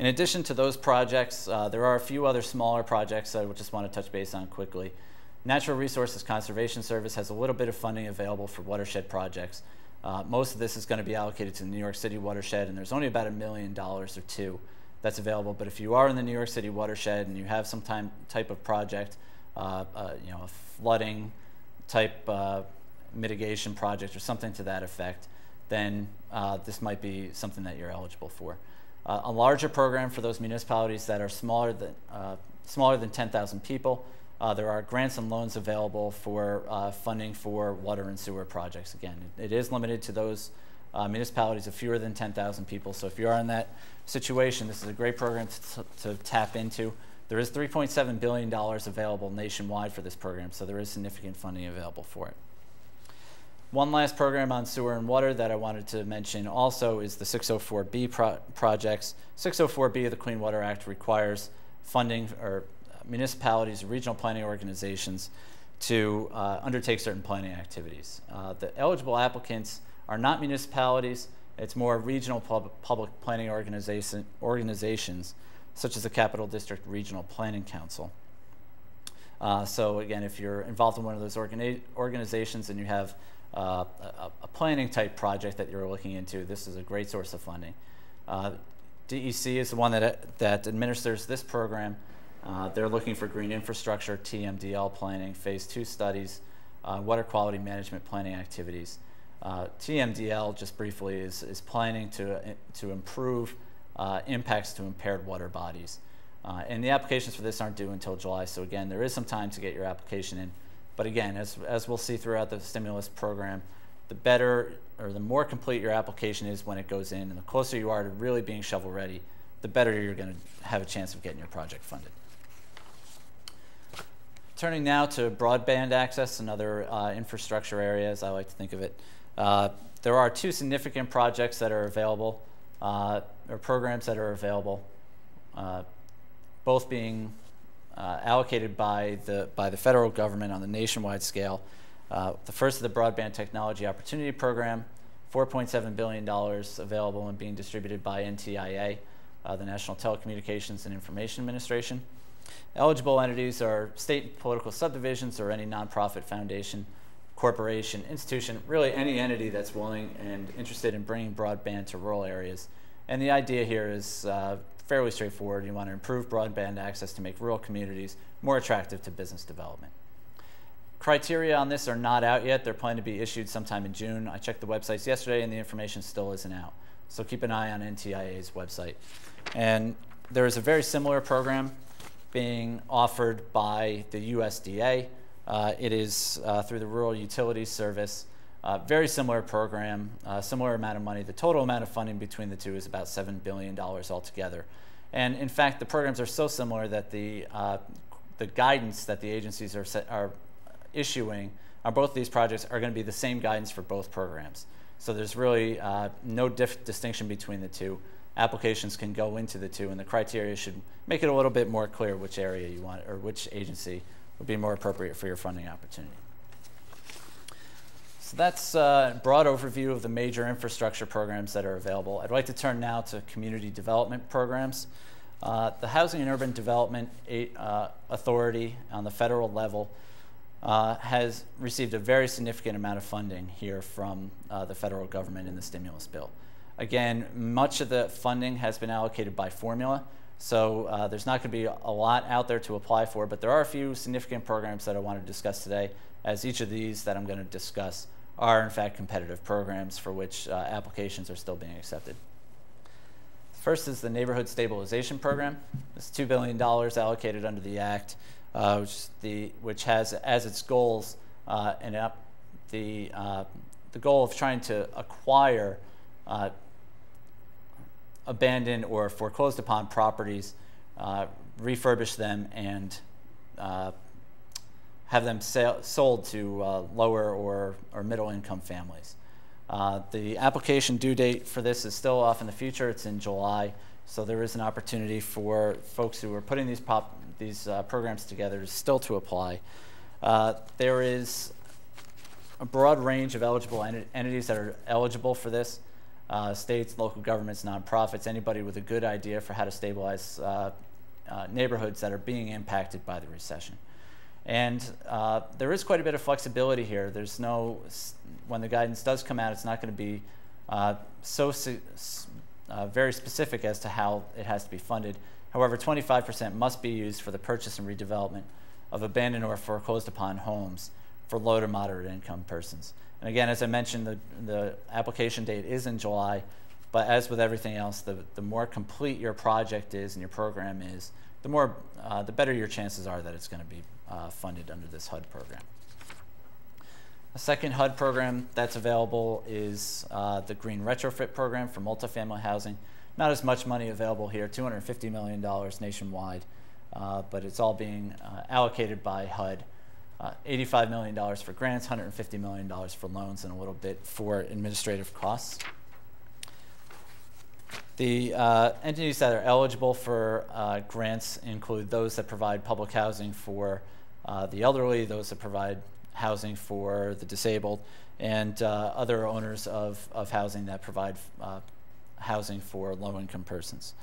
In addition to those projects, there are a few other smaller projects I just want to touch base on quickly. Natural Resources Conservation Service has a little bit of funding available for watershed projects. Most of this is going to be allocated to the New York City watershed, and there's only about $1 million or two that's available. But if you are in the New York City watershed and you have some type of project, a flooding type mitigation project or something to that effect, then this might be something that you're eligible for. A larger program for those municipalities that are smaller than 10,000 people, there are grants and loans available for funding for water and sewer projects. Again, it is limited to those municipalities of fewer than 10,000 people. So if you are in that situation, this is a great program to tap into. There is $3.7 billion available nationwide for this program, so there is significant funding available for it. One last program on sewer and water that I wanted to mention also is the 604B projects. 604B of the Clean Water Act requires funding or municipalities, regional planning organizations to undertake certain planning activities. The eligible applicants are not municipalities, it's more regional public planning organizations such as the Capital District Regional Planning Council. So again, if you're involved in one of those organizations and you have a planning type project that you're looking into, this is a great source of funding. DEC is the one that administers this program. They're looking for green infrastructure, TMDL planning, phase 2 studies, water quality management planning activities. TMDL, just briefly, is planning to improve impacts to impaired water bodies. And the applications for this aren't due until July, so again, there is some time to get your application in. But again, as we'll see throughout the stimulus program, the better or the more complete your application is when it goes in, and the closer you are to really being shovel ready, the better you're going to have a chance of getting your project funded. Turning now to broadband access and other infrastructure areas, I like to think of it. There are two significant projects that are available, or programs that are available, both being allocated by the federal government on the nationwide scale. The first is the Broadband Technology Opportunity Program, $4.7 billion available and being distributed by NTIA, the National Telecommunications and Information Administration. Eligible entities are state political subdivisions or any nonprofit foundation, corporation, institution, really any entity that's willing and interested in bringing broadband to rural areas. And the idea here is fairly straightforward. You want to improve broadband access to make rural communities more attractive to business development. Criteria on this are not out yet. They're planned to be issued sometime in June. I checked the websites yesterday and the information still isn't out. So keep an eye on NTIA's website. And there is a very similar program being offered by the USDA. It is through the Rural Utilities Service. Very similar program, similar amount of money. The total amount of funding between the two is about $7 billion altogether. And in fact, the programs are so similar that the guidance that the agencies are issuing on both of these projects are going to be the same guidance for both programs. So there's really no distinction between the two. Applications can go into the two, and the criteria should make it a little bit more clear which area you want or which agency would be more appropriate for your funding opportunity. So that's a broad overview of the major infrastructure programs that are available. I'd like to turn now to community development programs. The Housing and Urban Development Authority on the federal level has received a very significant amount of funding here from the federal government in the stimulus bill. Again, much of the funding has been allocated by formula, so there's not going to be a lot out there to apply for, but there are a few significant programs that I want to discuss today, as each of these that I'm going to discuss are in fact competitive programs for which applications are still being accepted. First is the Neighborhood Stabilization Program. It's $2 billion allocated under the Act, which has as its goals the goal of trying to acquire abandoned or foreclosed upon properties, refurbish them, and have them sold to lower or middle income families. The application due date for this is still off in the future. It's in July, so there is an opportunity for folks who are putting these programs together still to apply. There is a broad range of eligible entities that are eligible for this. states, local governments, nonprofits, anybody with a good idea for how to stabilize neighborhoods that are being impacted by the recession. And there is quite a bit of flexibility here. There's no, when the guidance does come out, it's not going to be very specific as to how it has to be funded. However, 25% must be used for the purchase and redevelopment of abandoned or foreclosed upon homes for low to moderate income persons. And again, as I mentioned, the application date is in July, but as with everything else, the more complete your project is and your program is, the better your chances are that it's going to be funded under this HUD program. A second HUD program that's available is the Green Retrofit Program for multifamily housing. Not as much money available here, $250 million nationwide, but it's all being allocated by HUD. $85 million for grants, $150 million for loans, and a little bit for administrative costs. The entities that are eligible for grants include those that provide public housing for the elderly, those that provide housing for the disabled, and other owners of housing that provide housing for low-income persons.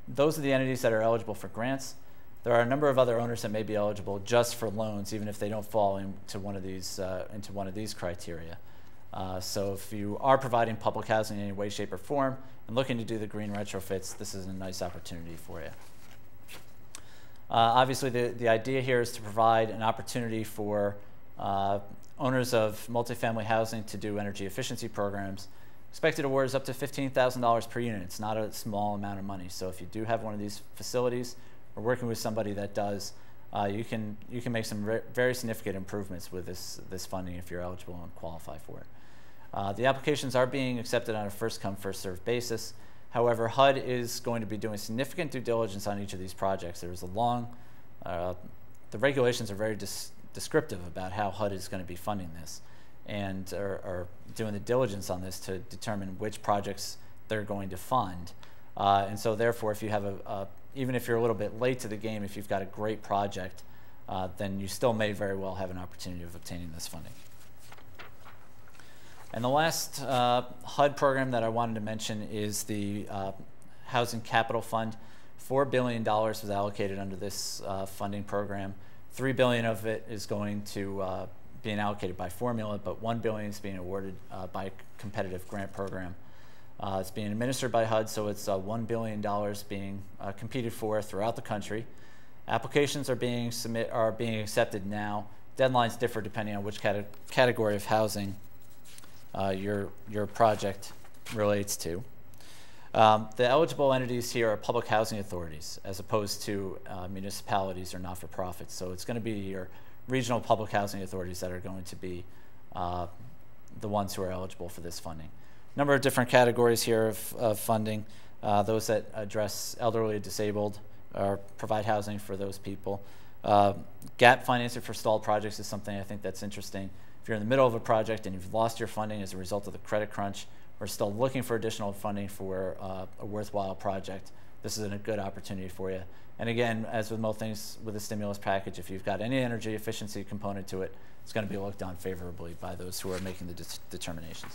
Those are the entities that are eligible for grants. There are a number of other owners that may be eligible just for loans, even if they don't fall into one of these criteria. So if you are providing public housing in any way, shape, or form and looking to do the green retrofits, this is a nice opportunity for you. Obviously, the idea here is to provide an opportunity for owners of multifamily housing to do energy efficiency programs. Expected award is up to $15,000 per unit. It's not a small amount of money. So if you do have one of these facilities or working with somebody that does, you can make some very significant improvements with this funding if you're eligible and qualify for it. The applications are being accepted on a first-come, first-served basis. However, HUD is going to be doing significant due diligence on each of these projects. There's a long, the regulations are very descriptive about how HUD is going to be funding this, and are doing the diligence on this to determine which projects they're going to fund. And so therefore, if you have even if you're a little bit late to the game, if you've got a great project, then you still may very well have an opportunity of obtaining this funding. And the last HUD program that I wanted to mention is the Housing Capital Fund. $4 billion was allocated under this funding program. $3 billion of it is going to being allocated by formula, but $1 billion is being awarded by a competitive grant program. It's being administered by HUD, so it's $1 billion being competed for throughout the country. Applications are being accepted now. Deadlines differ depending on which category of housing your project relates to. The eligible entities here are public housing authorities as opposed to municipalities or not-for-profits. So it's going to be your regional public housing authorities that are going to be the ones who are eligible for this funding. Number of different categories here of funding. Those that address elderly, disabled, or provide housing for those people. Gap financing for stalled projects is something I think that's interesting. If you're in the middle of a project and you've lost your funding as a result of the credit crunch, or still looking for additional funding for a worthwhile project, this is a good opportunity for you. And again, as with most things with the stimulus package, if you've got any energy efficiency component to it, it's going to be looked on favorably by those who are making the determinations.